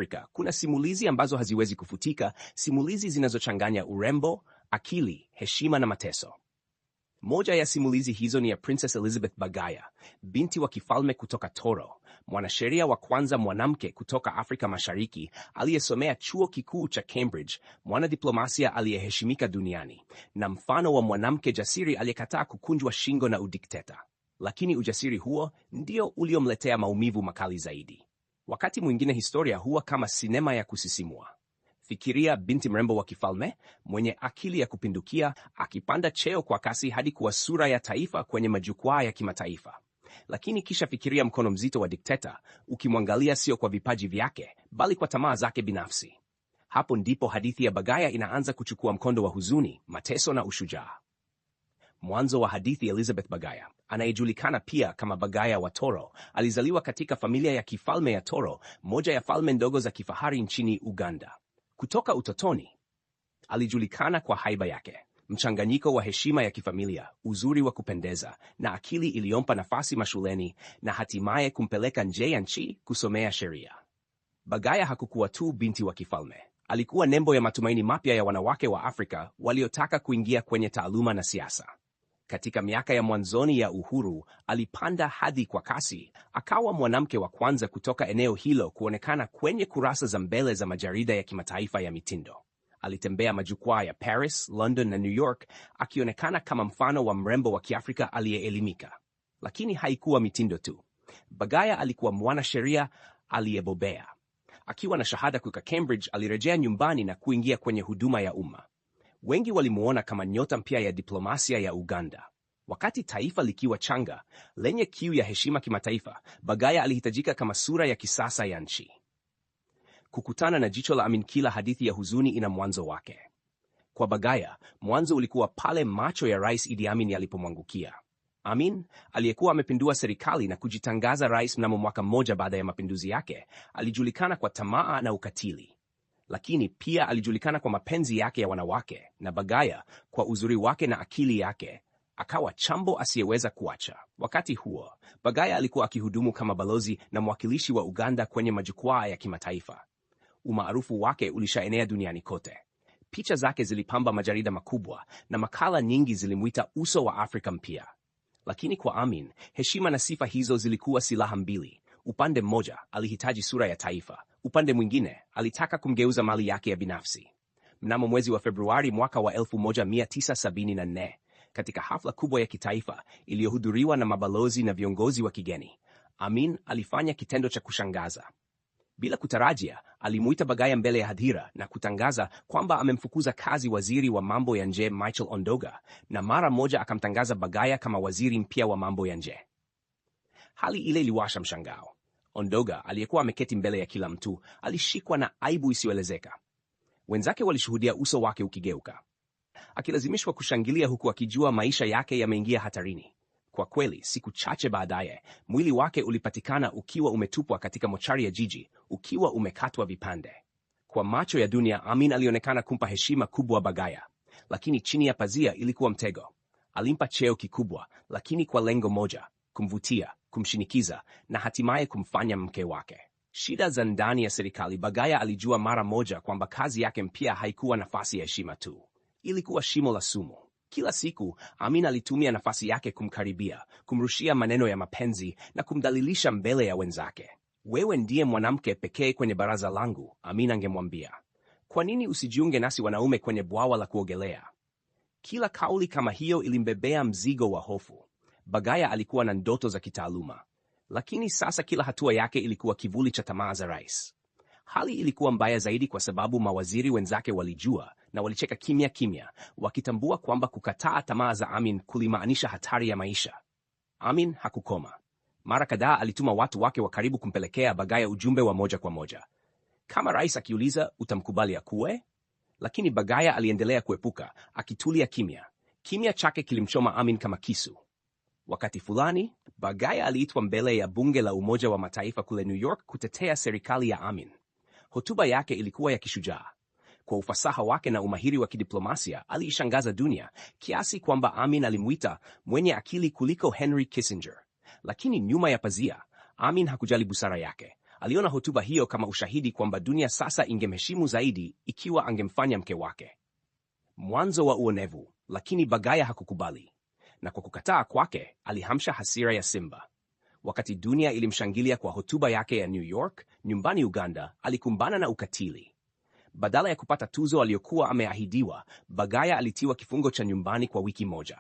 Afrika kuna simulizi ambazo haziwezi kufutika, simulizi zinazochanganya urembo, akili, heshima na mateso. Moja ya simulizi hizo ni ya Princess Elizabeth Bagaya, binti wa kifalme kutoka Toro, mwanasheria wa kwanza mwanamke kutoka Afrika Mashariki aliyesomea chuo kikuu cha Cambridge, mwanadiplomasia aliyeheshimika duniani, na mfano wa mwanamke jasiri aliyekataa kukunjwa shingo na udikteta. Lakini ujasiri huo ndio uliomletea maumivu makali zaidi. Wakati mwingine historia huwa kama sinema ya kusisimua. Fikiria binti mrembo wa kifalme, mwenye akili ya kupindukia, akipanda cheo kwa kasi hadi kuwa sura ya taifa kwenye majukwaa ya kimataifa. Lakini kisha fikiria mkono mzito wa dikteta, ukimwangalia sio kwa vipaji vyake, bali kwa tamaa zake binafsi. Hapo ndipo hadithi ya Bagaya inaanza kuchukua mkondo wa huzuni, mateso na ushujaa. Mwanzo wa hadithi. Elizabeth Bagaya, anayejulikana pia kama Bagaya wa Toro, alizaliwa katika familia ya kifalme ya Toro, moja ya falme ndogo za kifahari nchini Uganda. Kutoka utotoni, alijulikana kwa haiba yake, mchanganyiko wa heshima ya kifamilia, uzuri wa kupendeza, na akili iliyompa nafasi mashuleni na hatimaye kumpeleka nje ya nchi kusomea sheria. Bagaya hakukuwa tu binti wa kifalme. Alikuwa nembo ya matumaini mapya ya wanawake wa Afrika waliotaka kuingia kwenye taaluma na siasa. Katika miaka ya mwanzoni ya uhuru, alipanda hadhi kwa kasi, akawa mwanamke wa kwanza kutoka eneo hilo kuonekana kwenye kurasa za mbele za majarida ya kimataifa ya mitindo. Alitembea majukwaa ya Paris, London na New York, akionekana kama mfano wa mrembo wa Kiafrika aliyeelimika. Lakini haikuwa mitindo tu. Bagaya alikuwa mwanasheria aliyebobea. Akiwa na shahada kutoka Cambridge, alirejea nyumbani na kuingia kwenye huduma ya umma. Wengi walimuona kama nyota mpya ya diplomasia ya Uganda. Wakati taifa likiwa changa, lenye kiu ya heshima kimataifa, Bagaya alihitajika kama sura ya kisasa ya nchi. Kukutana na jicho la Amin. Kila hadithi ya huzuni ina mwanzo wake. Kwa Bagaya, mwanzo ulikuwa pale macho ya Rais Idi Amin yalipomwangukia. Amin, aliyekuwa amepindua serikali na kujitangaza rais mnamo mwaka mmoja baada ya mapinduzi yake, alijulikana kwa tamaa na ukatili. Lakini pia alijulikana kwa mapenzi yake ya wanawake, na Bagaya, kwa uzuri wake na akili yake, akawa chambo asiyeweza kuacha. Wakati huo, Bagaya alikuwa akihudumu kama balozi na mwakilishi wa Uganda kwenye majukwaa ya kimataifa. Umaarufu wake ulishaenea duniani kote. Picha zake zilipamba majarida makubwa na makala nyingi zilimuita uso wa Afrika mpya. Lakini kwa Amin, heshima na sifa hizo zilikuwa silaha mbili. Upande mmoja, alihitaji sura ya taifa. Upande mwingine, alitaka kumgeuza mali yake ya binafsi. Mnamo mwezi wa Februari mwaka wa 1974, katika hafla kubwa ya kitaifa iliyohudhuriwa na mabalozi na viongozi wa kigeni, Amin alifanya kitendo cha kushangaza. Bila kutarajia, alimuita Bagaya mbele ya hadhira na kutangaza kwamba amemfukuza kazi waziri wa mambo ya nje Michael Ondoga, na mara moja akamtangaza Bagaya kama waziri mpya wa mambo ya nje. Hali ile iliwasha mshangao. Ondoga, aliyekuwa ameketi mbele ya kila mtu, alishikwa na aibu isiyoelezeka. Wenzake walishuhudia uso wake ukigeuka, akilazimishwa kushangilia huku akijua maisha yake yameingia hatarini. Kwa kweli, siku chache baadaye, mwili wake ulipatikana ukiwa umetupwa katika mochari ya jiji, ukiwa umekatwa vipande. Kwa macho ya dunia, Amin alionekana kumpa heshima kubwa Bagaya, lakini chini ya pazia ilikuwa mtego. Alimpa cheo kikubwa, lakini kwa lengo moja: kumvutia, kumshinikiza na hatimaye kumfanya mke wake. Shida za ndani ya serikali. Bagaya alijua mara moja kwamba kazi yake mpya haikuwa nafasi ya heshima tu, ilikuwa shimo la sumu. Kila siku Amin alitumia nafasi yake kumkaribia, kumrushia maneno ya mapenzi na kumdhalilisha mbele ya wenzake. Wewe ndiye mwanamke pekee kwenye baraza langu, Amin angemwambia. Kwa nini usijiunge nasi wanaume kwenye bwawa la kuogelea? Kila kauli kama hiyo ilimbebea mzigo wa hofu. Bagaya alikuwa na ndoto za kitaaluma, lakini sasa kila hatua yake ilikuwa kivuli cha tamaa za rais. Hali ilikuwa mbaya zaidi kwa sababu mawaziri wenzake walijua na walicheka kimya kimya, wakitambua kwamba kukataa tamaa za Amin kulimaanisha hatari ya maisha. Amin hakukoma. Mara kadhaa alituma watu wake wa karibu kumpelekea Bagaya ujumbe wa moja kwa moja. Kama rais akiuliza, utamkubali akuwe? Lakini Bagaya aliendelea kuepuka, akitulia kimya. Kimya chake kilimchoma Amin kama kisu. Wakati fulani, Bagaya aliitwa mbele ya bunge la Umoja wa Mataifa kule New York kutetea serikali ya Amin. Hotuba yake ilikuwa ya kishujaa. Kwa ufasaha wake na umahiri wa kidiplomasia, aliishangaza dunia kiasi kwamba Amin alimuita mwenye akili kuliko Henry Kissinger. Lakini nyuma ya pazia, Amin hakujali busara yake. Aliona hotuba hiyo kama ushahidi kwamba dunia sasa ingemheshimu zaidi ikiwa angemfanya mke wake. Mwanzo wa uonevu, lakini Bagaya hakukubali, na kwa kukataa kwake alihamsha hasira ya simba. Wakati dunia ilimshangilia kwa hotuba yake ya New York, nyumbani Uganda alikumbana na ukatili. Badala ya kupata tuzo aliyokuwa ameahidiwa, Bagaya alitiwa kifungo cha nyumbani kwa wiki moja.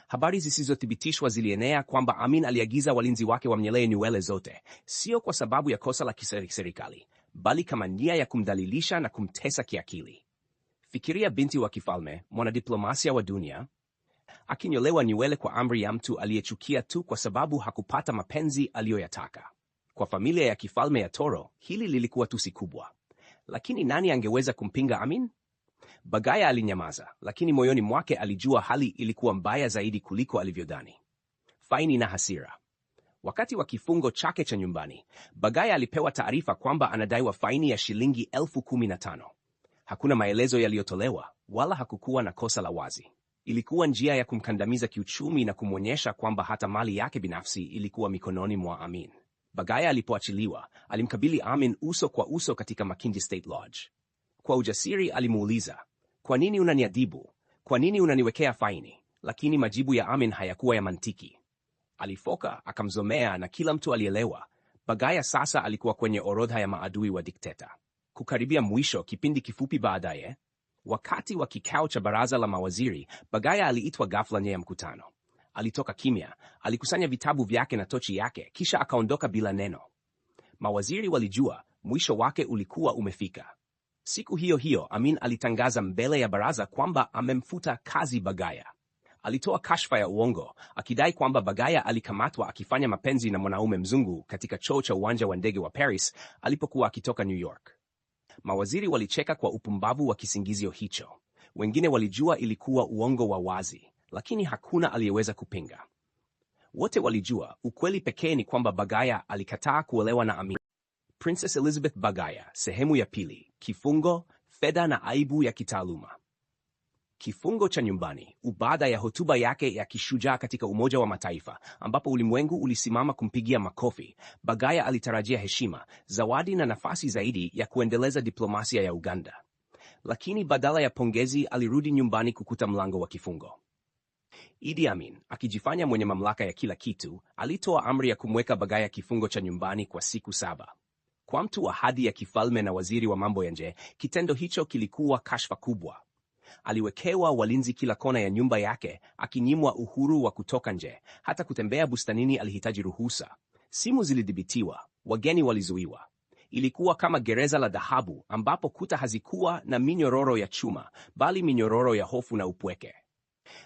Habari zisizothibitishwa zilienea kwamba Amin aliagiza walinzi wake wamnyelee nywele zote, sio kwa sababu ya kosa la kiserikali, bali kama nia ya kumdhalilisha na kumtesa kiakili. Fikiria binti wa kifalme, mwanadiplomasia wa dunia, akinyolewa nywele kwa amri ya mtu aliyechukia tu kwa sababu hakupata mapenzi aliyoyataka. Kwa familia ya kifalme ya Toro, hili lilikuwa tusi kubwa. Lakini nani angeweza kumpinga Amin? Bagaya alinyamaza, lakini moyoni mwake alijua hali ilikuwa mbaya zaidi kuliko alivyodhani. Faini na hasira. Wakati wa kifungo chake cha nyumbani, Bagaya alipewa taarifa kwamba anadaiwa faini ya shilingi 15,000. Hakuna maelezo yaliyotolewa, wala hakukuwa na kosa la wazi. Ilikuwa njia ya kumkandamiza kiuchumi na kumwonyesha kwamba hata mali yake binafsi ilikuwa mikononi mwa Amin. Bagaya alipoachiliwa, alimkabili Amin uso kwa uso katika Makindye State Lodge. Kwa ujasiri alimuuliza, "Kwa nini unaniadhibu? Kwa nini unaniwekea faini?" Lakini majibu ya Amin hayakuwa ya mantiki. Alifoka, akamzomea, na kila mtu alielewa Bagaya sasa alikuwa kwenye orodha ya maadui wa dikteta. Kukaribia mwisho, kipindi kifupi baadaye, wakati wa kikao cha baraza la mawaziri, Bagaya aliitwa ghafla nje ya mkutano. Alitoka kimya, alikusanya vitabu vyake na tochi yake, kisha akaondoka bila neno. Mawaziri walijua mwisho wake ulikuwa umefika. Siku hiyo hiyo, Amin alitangaza mbele ya baraza kwamba amemfuta kazi Bagaya. Alitoa kashfa ya uongo, akidai kwamba Bagaya alikamatwa akifanya mapenzi na mwanaume mzungu katika choo cha uwanja wa ndege wa Paris alipokuwa akitoka New York. Mawaziri walicheka kwa upumbavu wa kisingizio hicho. Wengine walijua ilikuwa uongo wa wazi, lakini hakuna aliyeweza kupinga. Wote walijua ukweli pekee ni kwamba Bagaya alikataa kuolewa na Amin. Princess Elizabeth Bagaya, sehemu ya pili: kifungo, fedha na aibu ya kitaaluma. Kifungo cha nyumbani. Baada ya hotuba yake ya kishujaa katika Umoja wa Mataifa, ambapo ulimwengu ulisimama kumpigia makofi, Bagaya alitarajia heshima, zawadi na nafasi zaidi ya kuendeleza diplomasia ya Uganda. Lakini badala ya pongezi, alirudi nyumbani kukuta mlango wa kifungo. Idi Amin, akijifanya mwenye mamlaka ya kila kitu, alitoa amri ya kumweka Bagaya kifungo cha nyumbani kwa siku 7. Kwa mtu wa hadhi ya kifalme na waziri wa mambo ya nje, kitendo hicho kilikuwa kashfa kubwa. Aliwekewa walinzi kila kona ya nyumba yake, akinyimwa uhuru wa kutoka nje. Hata kutembea bustanini alihitaji ruhusa. Simu zilidhibitiwa, wageni walizuiwa. Ilikuwa kama gereza la dhahabu, ambapo kuta hazikuwa na minyororo ya chuma, bali minyororo ya hofu na upweke.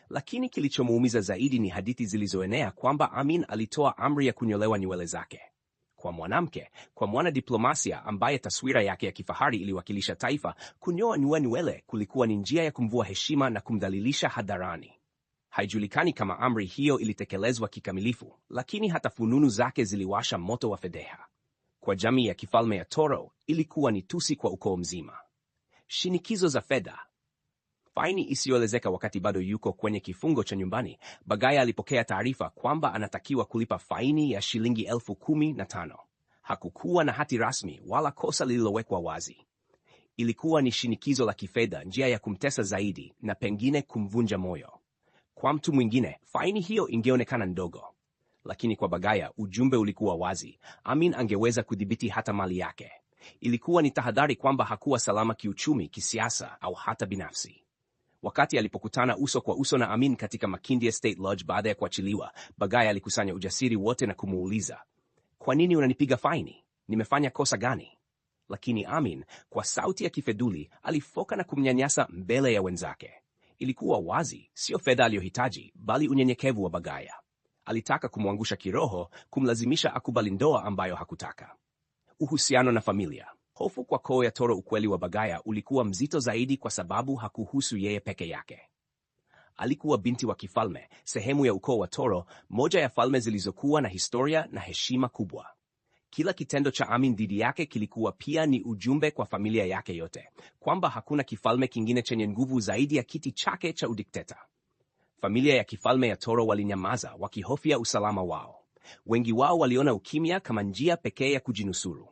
Lakini kilichomuumiza zaidi ni hadithi zilizoenea kwamba Amin alitoa amri ya kunyolewa nywele zake. Kwa mwanamke, kwa mwanadiplomasia ambaye taswira yake ya kifahari iliwakilisha taifa, kunyoa nywele kulikuwa ni njia ya kumvua heshima na kumdhalilisha hadharani. Haijulikani kama amri hiyo ilitekelezwa kikamilifu, lakini hata fununu zake ziliwasha moto wa fedheha. Kwa jamii ya kifalme ya Toro, ilikuwa ni tusi kwa ukoo mzima. Shinikizo za fedha. Faini isiyoelezeka. Wakati bado yuko kwenye kifungo cha nyumbani, Bagaya alipokea taarifa kwamba anatakiwa kulipa faini ya shilingi 15,000. Hakukuwa na hati rasmi wala kosa lililowekwa wazi. Ilikuwa ni shinikizo la kifedha, njia ya kumtesa zaidi na pengine kumvunja moyo. Kwa mtu mwingine, faini hiyo ingeonekana ndogo, lakini kwa Bagaya ujumbe ulikuwa wazi. Amin angeweza kudhibiti hata mali yake. Ilikuwa ni tahadhari kwamba hakuwa salama kiuchumi, kisiasa au hata binafsi. Wakati alipokutana uso kwa uso na Amin katika Makindye State Lodge baada ya kuachiliwa, Bagaya alikusanya ujasiri wote na kumuuliza, "Kwa nini unanipiga faini? Nimefanya kosa gani?" Lakini Amin, kwa sauti ya kifedhuli, alifoka na kumnyanyasa mbele ya wenzake. Ilikuwa wazi, sio fedha aliyohitaji, bali unyenyekevu wa Bagaya. Alitaka kumwangusha kiroho, kumlazimisha akubali ndoa ambayo hakutaka. Uhusiano na familia. Hofu kwa koo ya Toro. Ukweli wa Bagaya ulikuwa mzito zaidi kwa sababu hakuhusu yeye peke yake. Alikuwa binti wa kifalme, sehemu ya ukoo wa Toro, moja ya falme zilizokuwa na historia na heshima kubwa. Kila kitendo cha Amin dhidi yake kilikuwa pia ni ujumbe kwa familia yake yote, kwamba hakuna kifalme kingine chenye nguvu zaidi ya kiti chake cha udikteta. Familia ya kifalme ya Toro walinyamaza, wakihofia usalama wao. Wengi wao waliona ukimya kama njia pekee ya kujinusuru.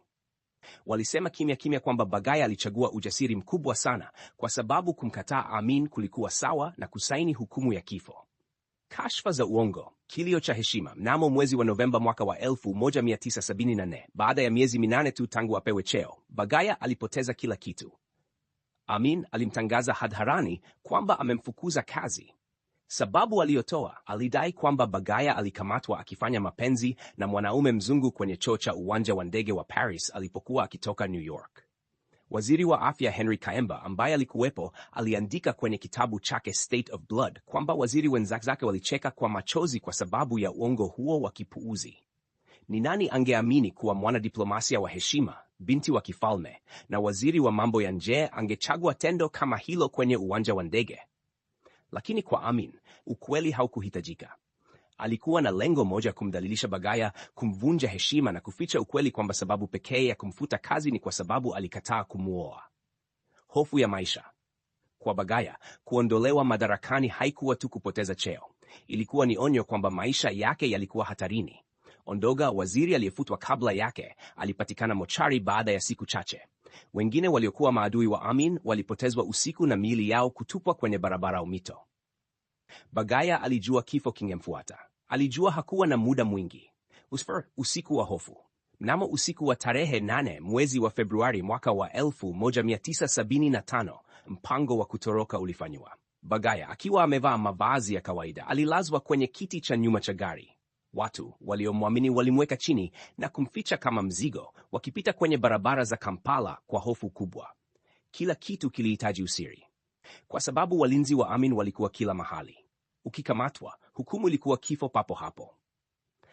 Walisema kimya kimya kwamba Bagaya alichagua ujasiri mkubwa sana, kwa sababu kumkataa Amin kulikuwa sawa na kusaini hukumu ya kifo. Kashfa za uongo. Kilio cha heshima. Mnamo mwezi wa Novemba mwaka wa 1974, baada ya miezi 8 tu tangu apewe cheo, Bagaya alipoteza kila kitu. Amin alimtangaza hadharani kwamba amemfukuza kazi. Sababu aliyotoa, alidai kwamba Bagaya alikamatwa akifanya mapenzi na mwanaume mzungu kwenye choo cha uwanja wa ndege wa Paris alipokuwa akitoka New York. Waziri wa afya Henry Kaemba, ambaye alikuwepo, aliandika kwenye kitabu chake State of Blood kwamba waziri wenzake walicheka kwa machozi kwa sababu ya uongo huo wa kipuuzi. Ni nani angeamini kuwa mwanadiplomasia wa heshima, binti wa kifalme, na waziri wa mambo ya nje angechagua tendo kama hilo kwenye uwanja wa ndege? Lakini kwa Amin, ukweli haukuhitajika. Alikuwa na lengo moja: kumdhalilisha Bagaya, kumvunja heshima na kuficha ukweli kwamba sababu pekee ya kumfuta kazi ni kwa sababu alikataa kumuoa. Hofu ya maisha. Kwa Bagaya, kuondolewa madarakani haikuwa tu kupoteza cheo. Ilikuwa ni onyo kwamba maisha yake yalikuwa hatarini. Ondoga, waziri aliyefutwa kabla yake, alipatikana mochari baada ya siku chache. Wengine waliokuwa maadui wa Amin walipotezwa usiku na miili yao kutupwa kwenye barabara au mito. Bagaya alijua kifo kingemfuata. Alijua hakuwa na muda mwingi. Usiku wa hofu. Mnamo usiku wa tarehe 8 mwezi wa Februari mwaka wa 1975, mpango wa kutoroka ulifanywa. Bagaya, akiwa amevaa mavazi ya kawaida, alilazwa kwenye kiti cha nyuma cha gari. Watu waliomwamini walimweka chini na kumficha kama mzigo, wakipita kwenye barabara za Kampala kwa hofu kubwa. Kila kitu kilihitaji usiri, kwa sababu walinzi wa Amin walikuwa kila mahali. Ukikamatwa, hukumu ilikuwa kifo papo hapo.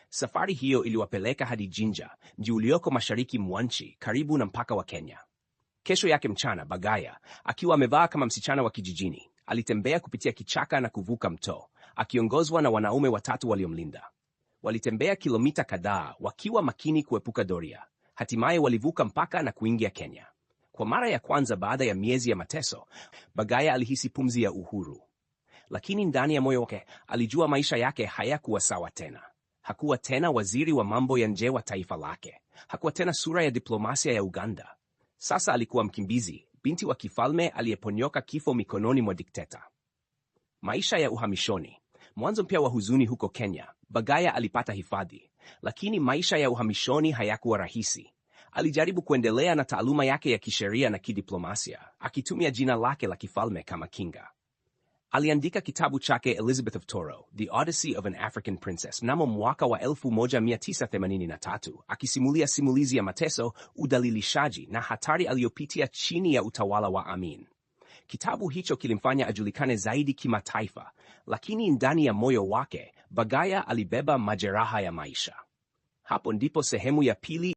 Safari hiyo iliwapeleka hadi Jinja, mji ulioko mashariki mwa nchi, karibu na mpaka wa Kenya. Kesho yake mchana, Bagaya, akiwa amevaa kama msichana wa kijijini, alitembea kupitia kichaka na kuvuka mto, akiongozwa na wanaume watatu waliomlinda. Walitembea kilomita kadhaa wakiwa makini kuepuka doria. Hatimaye walivuka mpaka na kuingia Kenya. Kwa mara ya kwanza baada ya miezi ya mateso, Bagaya alihisi pumzi ya uhuru. Lakini ndani ya moyo wake alijua maisha yake hayakuwa sawa tena. Hakuwa tena waziri wa mambo ya nje wa taifa lake. Hakuwa tena sura ya diplomasia ya Uganda. Sasa alikuwa mkimbizi, binti wa kifalme aliyeponyoka kifo mikononi mwa dikteta. Maisha ya uhamishoni. Mwanzo mpya wa huzuni huko Kenya. Bagaya alipata hifadhi, lakini maisha ya uhamishoni hayakuwa rahisi. Alijaribu kuendelea na taaluma yake ya kisheria na kidiplomasia, akitumia jina lake la kifalme kama kinga. Aliandika kitabu chake Elizabeth of Toro, The Odyssey of an African Princess, mnamo mwaka wa 1983, akisimulia simulizi ya mateso, udhalilishaji na hatari aliyopitia chini ya utawala wa Amin. Kitabu hicho kilimfanya ajulikane zaidi kimataifa, lakini ndani ya moyo wake, Bagaya alibeba majeraha ya maisha. Hapo ndipo sehemu ya pili